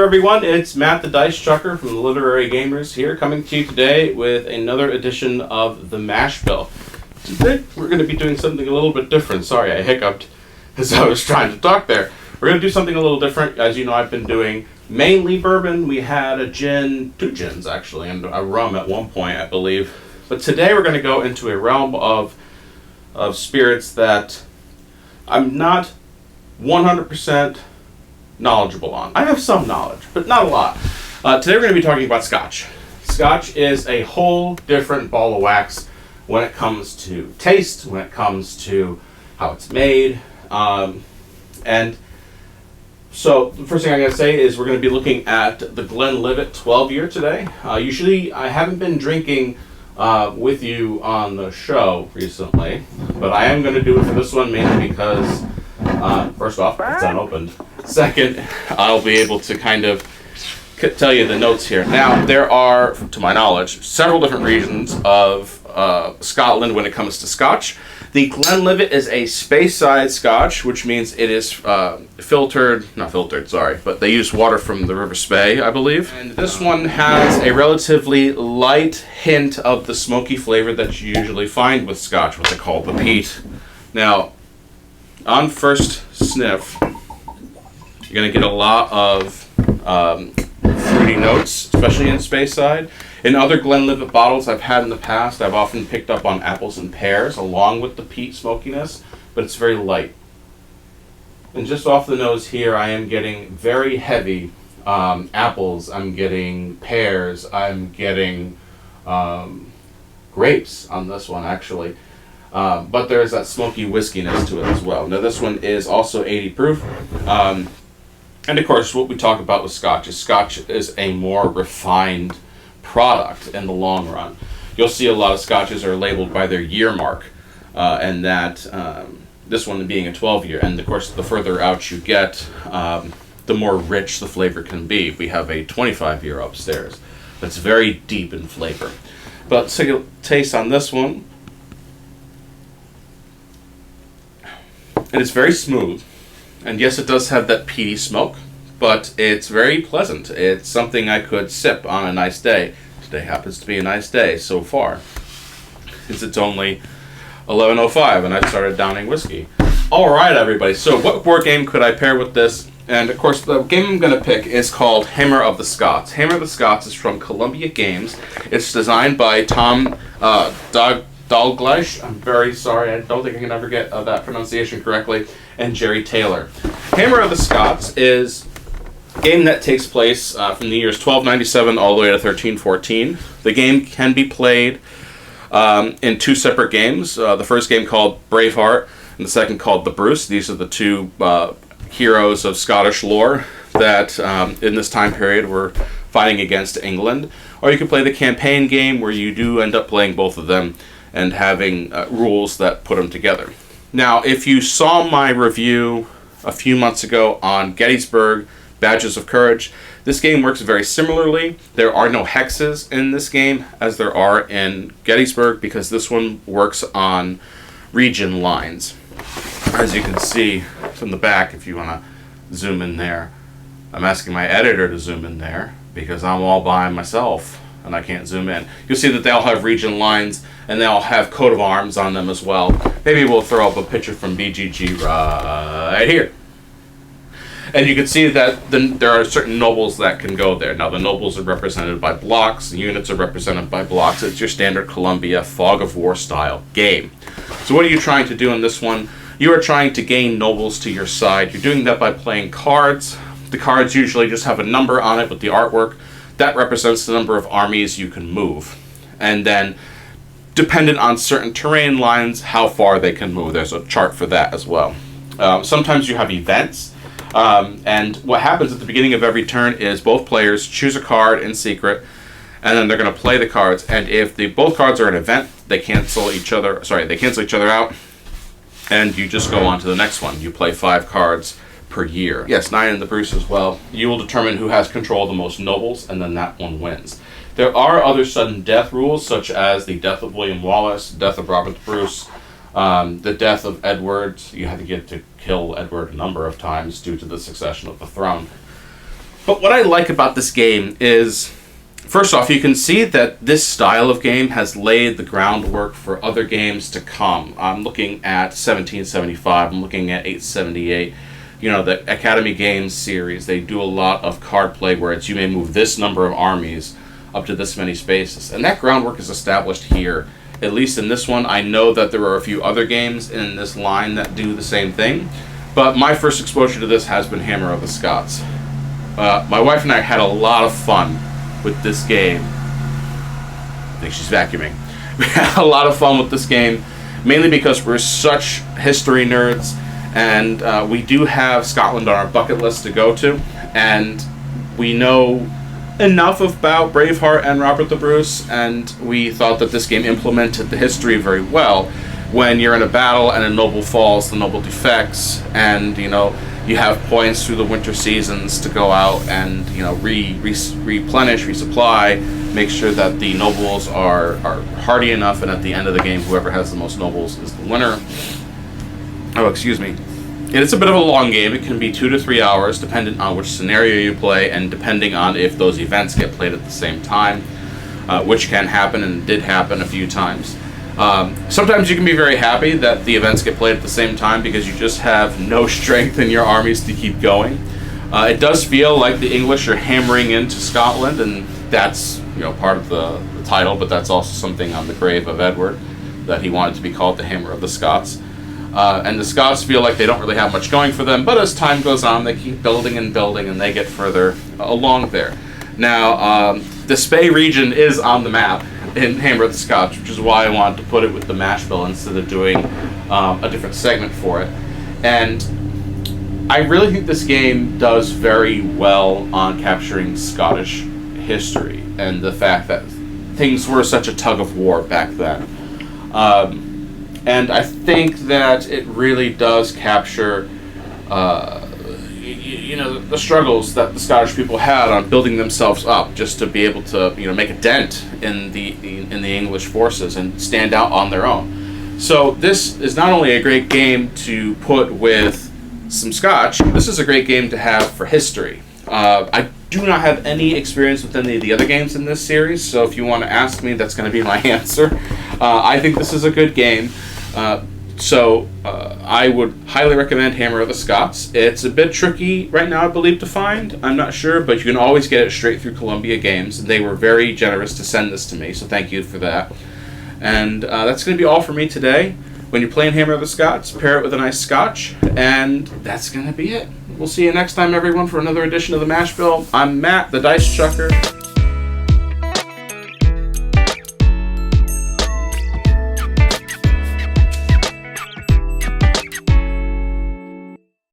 everyone, it's Matt the Dice Chucker from the Literary Gamers here, coming to you today with another edition of the Mash Bill. Today we're going to be doing something a little bit different. Sorry, I hiccuped as I was trying to talk there. We're going to do something a little different. As you know, I've been doing mainly bourbon. We had a gin, 2 gins actually, and a rum at one point, I believe. But today we're going to go into a realm of spirits that I'm not 100% knowledgeable on. I have some knowledge, but not a lot. Today we're going to be talking about Scotch. Scotch is a whole different ball of wax when it comes to taste, when it comes to how it's made. And so the first thing I'm going to say is we're going to be looking at the Glenlivet 12-year today. Usually I haven't been drinking with you on the show recently, but I am going to do it for this one mainly because first off, it's unopened. Second, I'll be able to kind of tell you the notes here. Now, there are, to my knowledge, several different regions of Scotland when it comes to Scotch. The Glenlivet is a Speyside Scotch, which means it is not filtered, but they use water from the River Spey, I believe. And this one has a relatively light hint of the smoky flavor that you usually find with Scotch, what they call the peat. Now, on first sniff, you're going to get a lot of fruity notes, especially in Speyside. In other Glenlivet bottles I've had in the past, I've often picked up on apples and pears along with the peat smokiness, but it's very light. And just off the nose here, I am getting very heavy apples, I'm getting pears, I'm getting grapes on this one actually. But there's that smoky whiskiness to it as well. Now this one is also 80 proof. And of course what we talk about with Scotch is a more refined product in the long run. You'll see a lot of Scotches are labeled by their year mark, and that this one being a 12-year. And of course the further out you get, the more rich the flavor can be. We have a 25-year upstairs that's very deep in flavor. But let's take a taste on this one. And it's very smooth, and yes, it does have that peaty smoke, but it's very pleasant. It's something I could sip on a nice day. Today happens to be a nice day so far, since it's only 11:05 and I started downing whiskey. Alright everybody, so what board game could I pair with this? And of course the game I'm going to pick is called Hammer of the Scots. Hammer of the Scots is from Columbia Games. It's designed by Tom Dalgleish, I'm very sorry, I don't think I can ever get that pronunciation correctly, and Jerry Taylor. Hammer of the Scots is a game that takes place from the years 1297 all the way to 1314. The game can be played in 2 separate games. The first game called Braveheart and the second called The Bruce. These are the 2 heroes of Scottish lore that in this time period were fighting against England. Or you can play the campaign game where you do end up playing both of them and having rules that put them together. Now, if you saw my review a few months ago on Gettysburg, Badges of Courage, this game works very similarly. There are no hexes in this game as there are in Gettysburg because this one works on region lines. As you can see from the back, if you want to zoom in there, I'm asking my editor to zoom in there because I'm all by myself and I can't zoom in. You'll see that they all have region lines and they all have coat of arms on them as well. Maybe we'll throw up a picture from BGG right here. And you can see that there are certain nobles that can go there. Now the nobles are represented by blocks, the units are represented by blocks. It's your standard Columbia fog of war style game. So what are you trying to do in this one? You are trying to gain nobles to your side. You're doing that by playing cards. The cards usually just have a number on it with the artwork. That represents the number of armies you can move. And then, dependent on certain terrain lines, how far they can move. There's a chart for that as well. Sometimes you have events. And what happens at the beginning of every turn is both players choose a card in secret, and then they're going to play the cards. And if both cards are an event, they cancel each other out, and you just go on to the next one. You play 5 cards per year. Yes, 9 in the Bruce as well. You will determine who has control of the most nobles, and then that one wins. There are other sudden death rules, such as the death of William Wallace, death of Robert the Bruce, the death of Edward. You had to get to kill Edward a number of times due to the succession of the throne. But what I like about this game is, first off, you can see that this style of game has laid the groundwork for other games to come. I'm looking at 1775, I'm looking at 878. You know, the Academy Games series, they do a lot of card play where it's you may move this number of armies up to this many spaces. And that groundwork is established here, at least in this one. I know that there are a few other games in this line that do the same thing, but my first exposure to this has been Hammer of the Scots. My wife and I had a lot of fun with this game. I think she's vacuuming. We had a lot of fun with this game, mainly because we're such history nerds, and we do have Scotland on our bucket list to go to, and we know enough about Braveheart and Robert the Bruce, and we thought that this game implemented the history very well. When you're in a battle and a noble falls, the noble defects, and you have points through the winter seasons to go out and replenish, resupply, make sure that the nobles are hardy enough, and at the end of the game, whoever has the most nobles is the winner. Oh, excuse me. And it's a bit of a long game. It can be 2 to 3 hours, depending on which scenario you play, and depending on if those events get played at the same time, which can happen and did happen a few times. Sometimes you can be very happy that the events get played at the same time because you just have no strength in your armies to keep going. It does feel like the English are hammering into Scotland, and that's part of the title, but that's also something on the grave of Edward, that he wanted to be called the Hammer of the Scots. And the Scots feel like they don't really have much going for them, but as time goes on, they keep building and building, and they get further along there. Now, the Spey region is on the map in Hammer of the Scots, which is why I wanted to put it with the mash bill instead of doing a different segment for it. And I really think this game does very well on capturing Scottish history and the fact that things were such a tug of war back then. And I think that it really does capture the struggles that the Scottish people had on building themselves up just to be able to make a dent in the English forces and stand out on their own. So this is not only a great game to put with some Scotch, this is a great game to have for history. I do not have any experience with any of the other games in this series, so if you want to ask me, that's going to be my answer. I think this is a good game. So I would highly recommend Hammer of the Scots. It's a bit tricky right now, I believe, to find. I'm not sure, but you can always get it straight through Columbia Games. They were very generous to send this to me, so thank you for that. And that's going to be all for me today. When you're playing Hammer of the Scots, pair it with a nice Scotch, and that's going to be it. We'll see you next time, everyone, for another edition of the Mash Bill. I'm Matt, the Dice Chucker.